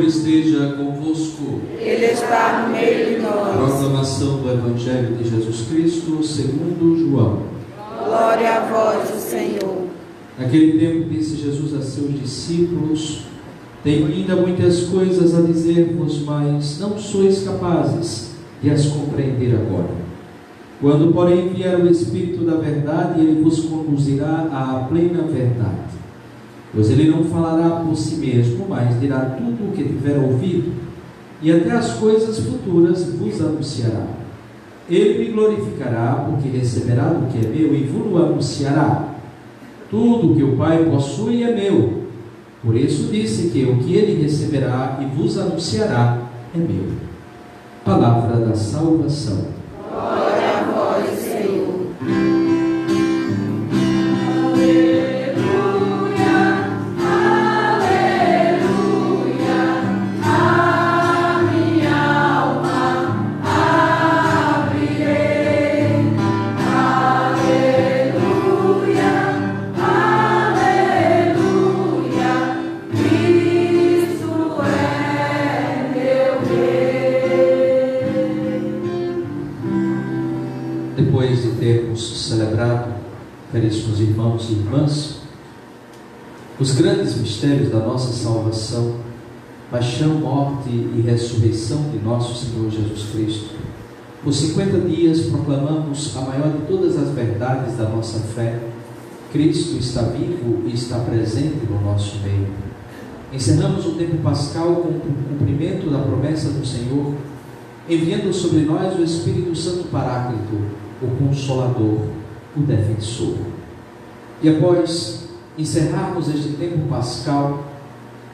Esteja convosco. Ele está no meio de nós. Proclamação do Evangelho de Jesus Cristo segundo João. Glória a vós, Senhor. Naquele tempo disse Jesus a seus discípulos: tenho ainda muitas coisas a dizer-vos, mas não sois capazes de as compreender agora. Quando, porém, vier o Espírito da verdade, ele vos conduzirá à plena verdade. Pois ele não falará por si mesmo, mas dirá tudo o que tiver ouvido, e até as coisas futuras vos anunciará. Ele me glorificará, porque receberá do que é meu e vos anunciará. Tudo o que o Pai possui é meu. Por isso disse que o que ele receberá e vos anunciará é meu. Palavra da salvação. Glória a vós, Senhor. Depois de termos celebrado, caríssimos irmãos e irmãs, os grandes mistérios da nossa salvação, paixão, morte e ressurreição de nosso Senhor Jesus Cristo, por 50 dias proclamamos a maior de todas as verdades da nossa fé: Cristo está vivo e está presente no nosso meio. Encerramos o tempo pascal com o cumprimento da promessa do Senhor, enviando sobre nós o Espírito Santo Paráclito, o Consolador, o Defensor. E após encerrarmos este tempo pascal,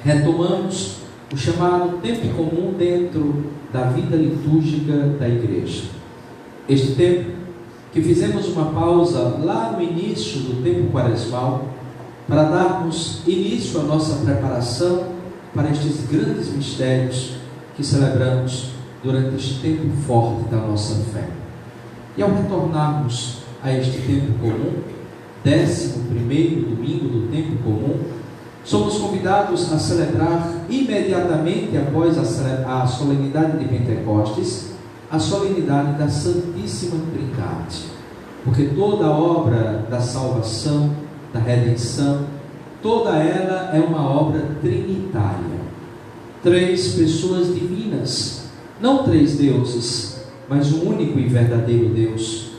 retomamos o chamado tempo comum dentro da vida litúrgica da Igreja. Este tempo que fizemos uma pausa lá no início do tempo quaresmal, para darmos início à nossa preparação para estes grandes mistérios que celebramos durante este tempo forte da nossa fé. E ao retornarmos a este tempo comum, 11º domingo do tempo comum, somos convidados a celebrar imediatamente após a solenidade de Pentecostes, a solenidade da Santíssima Trindade. Porque toda a obra da salvação, da redenção, toda ela é uma obra trinitária. 3 pessoas divinas, não 3 deuses, mas um único e verdadeiro Deus.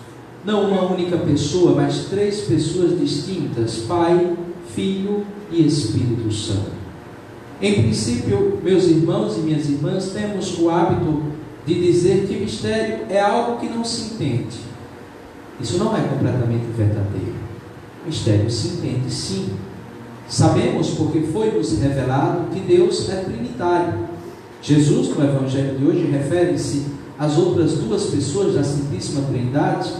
Não uma única pessoa, mas 3 pessoas distintas: Pai, Filho e Espírito Santo. Em princípio, meus irmãos e minhas irmãs, temos o hábito de dizer que mistério é algo que não se entende. Isso não é completamente verdadeiro. Mistério se entende, sim. Sabemos, porque foi-nos revelado, que Deus é trinitário. Jesus, no Evangelho de hoje, refere-se às outras 2 pessoas da Santíssima Trindade.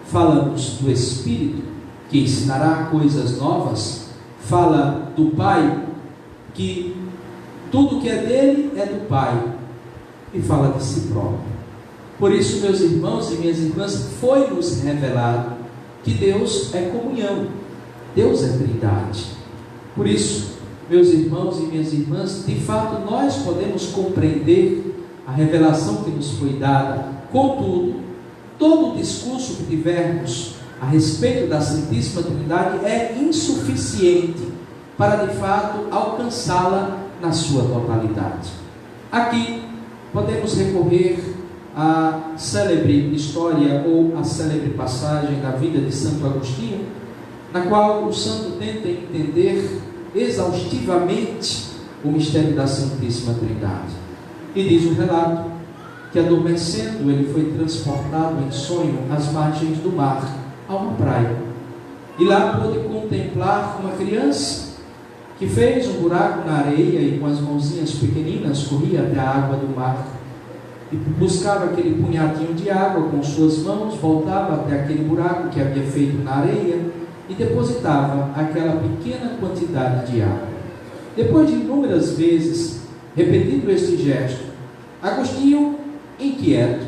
Falamos do Espírito, que ensinará coisas novas. Fala do Pai, que tudo que é dele é do Pai. E fala de si próprio. Por isso, meus irmãos e minhas irmãs, foi-nos revelado que Deus é comunhão. Deus é Trindade. Por isso, meus irmãos e minhas irmãs, de fato nós podemos compreender a revelação que nos foi dada. Contudo, todo o discurso que tivermos a respeito da Santíssima Trindade é insuficiente para de fato alcançá-la na sua totalidade. Aqui podemos recorrer à célebre história ou à célebre passagem da vida de Santo Agostinho, na qual o santo tenta entender exaustivamente o mistério da Santíssima Trindade. E diz o relato que, adormecendo, ele foi transportado em sonho às margens do mar, a uma praia. E lá pôde contemplar uma criança que fez um buraco na areia e com as mãozinhas pequeninas corria até a água do mar. E buscava aquele punhadinho de água com suas mãos, voltava até aquele buraco que havia feito na areia e depositava aquela pequena quantidade de água. Depois de inúmeras vezes Repetindo este gesto, Agostinho, inquieto,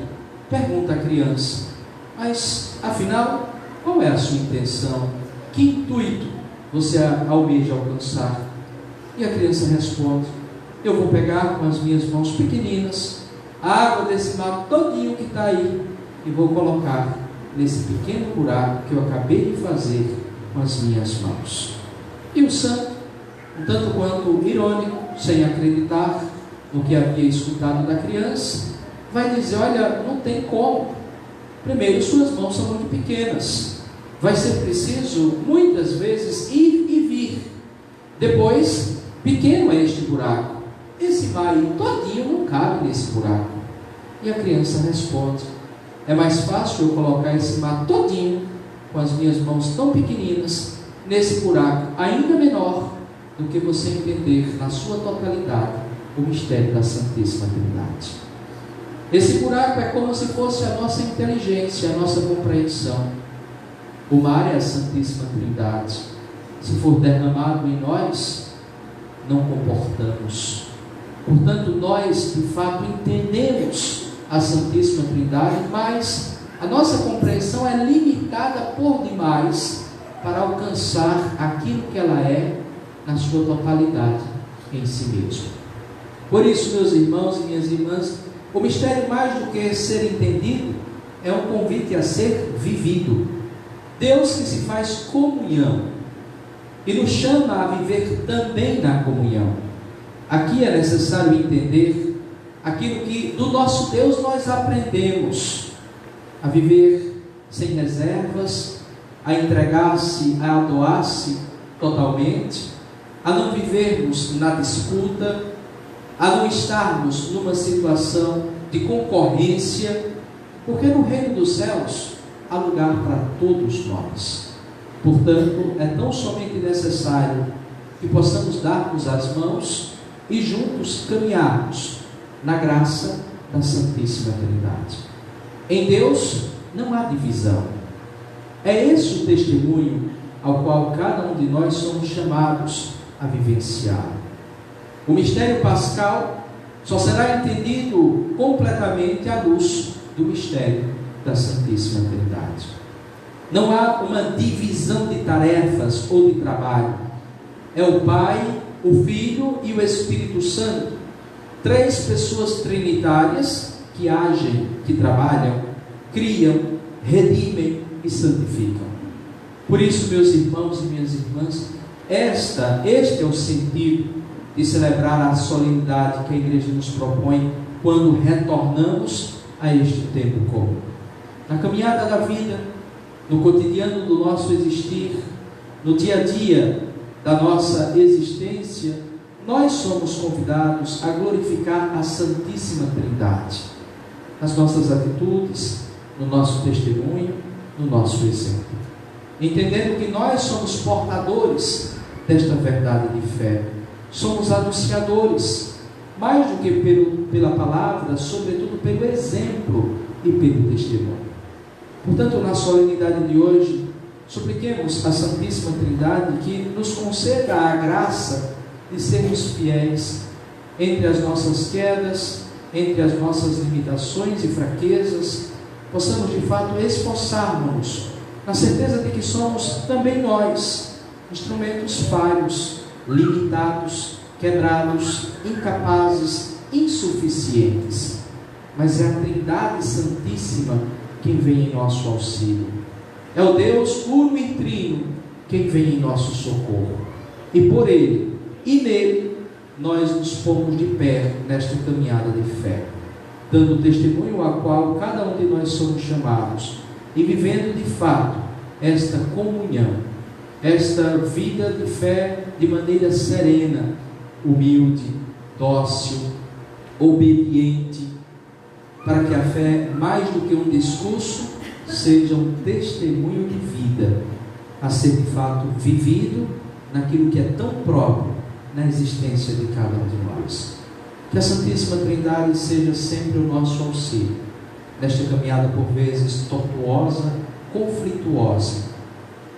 pergunta à criança: mas, afinal, qual é a sua intenção? Que intuito você almeja alcançar? E a criança responde: eu vou pegar com as minhas mãos pequeninas a água desse mar todinho que está aí e vou colocar nesse pequeno buraco que eu acabei de fazer com as minhas mãos. E o santo, um tanto quanto irônico, sem acreditar no que havia escutado da criança, vai dizer: olha, não tem como. Primeiro, suas mãos são muito pequenas, vai ser preciso muitas vezes ir e vir. Depois, pequeno é este buraco, esse mar aí todinho não cabe nesse buraco. E a criança responde: é mais fácil eu colocar esse mar todinho com as minhas mãos tão pequeninas nesse buraco ainda menor do que você entender na sua totalidade o mistério da Santíssima Trindade. Esse buraco é como se fosse a nossa inteligência, a nossa compreensão. O mar é a Santíssima Trindade. Se for derramado em nós, não comportamos. Portanto, nós de fato entendemos a Santíssima Trindade, mas a nossa compreensão é limitada por demais para alcançar aquilo que ela é na sua totalidade em si mesmo. Por isso, meus irmãos e minhas irmãs, o mistério, mais do que ser entendido, é um convite a ser vivido. Deus que se faz comunhão e nos chama a viver também na comunhão. Aqui é necessário entender aquilo que do nosso Deus nós aprendemos: a viver sem reservas, a entregar-se, a doar-se totalmente, a não vivermos na disputa, a não estarmos numa situação de concorrência, porque no reino dos céus há lugar para todos nós. Portanto, é tão somente necessário que possamos dar-nos as mãos e juntos caminharmos na graça da Santíssima Trindade. Em Deus não há divisão. É esse o testemunho ao qual cada um de nós somos chamados a vivenciar. O mistério pascal só será entendido completamente à luz do mistério da Santíssima Trindade. Não há uma divisão de tarefas ou de trabalho. É o Pai, o Filho e o Espírito Santo, três pessoas trinitárias que agem, que trabalham, criam, redimem e santificam. Por isso, meus irmãos e minhas irmãs, este é o sentido de celebrar a solenidade que a igreja nos propõe quando retornamos a este tempo comum. Na caminhada da vida, no cotidiano do nosso existir, no dia a dia da nossa existência, nós somos convidados a glorificar a Santíssima Trindade, nas nossas atitudes, no nosso testemunho, no nosso exemplo, entendendo que nós somos portadores desta verdade de fé, somos anunciadores, mais do que pela palavra, sobretudo pelo exemplo e pelo testemunho. Portanto, na solenidade de hoje, supliquemos a Santíssima Trindade que nos conceda a graça de sermos fiéis entre as nossas quedas, entre as nossas limitações e fraquezas, possamos de fato esforçarmos-nos na certeza de que somos também nós instrumentos falhos, limitados, quebrados, incapazes, insuficientes, mas é a Trindade Santíssima quem vem em nosso auxílio. É o Deus uno e trino quem vem em nosso socorro, e por Ele e nele nós nos pomos de pé nesta caminhada de fé, dando testemunho a qual cada um de nós somos chamados, e vivendo de fato esta comunhão, esta vida de fé de maneira serena, humilde, dócil, obediente, para que a fé, mais do que um discurso, seja um testemunho de vida, a ser de fato vivido naquilo que é tão próprio na existência de cada um de nós. Que a Santíssima Trindade seja sempre o nosso auxílio, nesta caminhada por vezes tortuosa, conflituosa,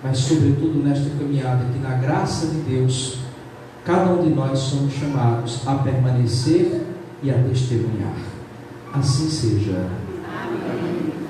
mas sobretudo nesta caminhada que na graça de Deus cada um de nós somos chamados a permanecer e a testemunhar. Assim seja. Amém.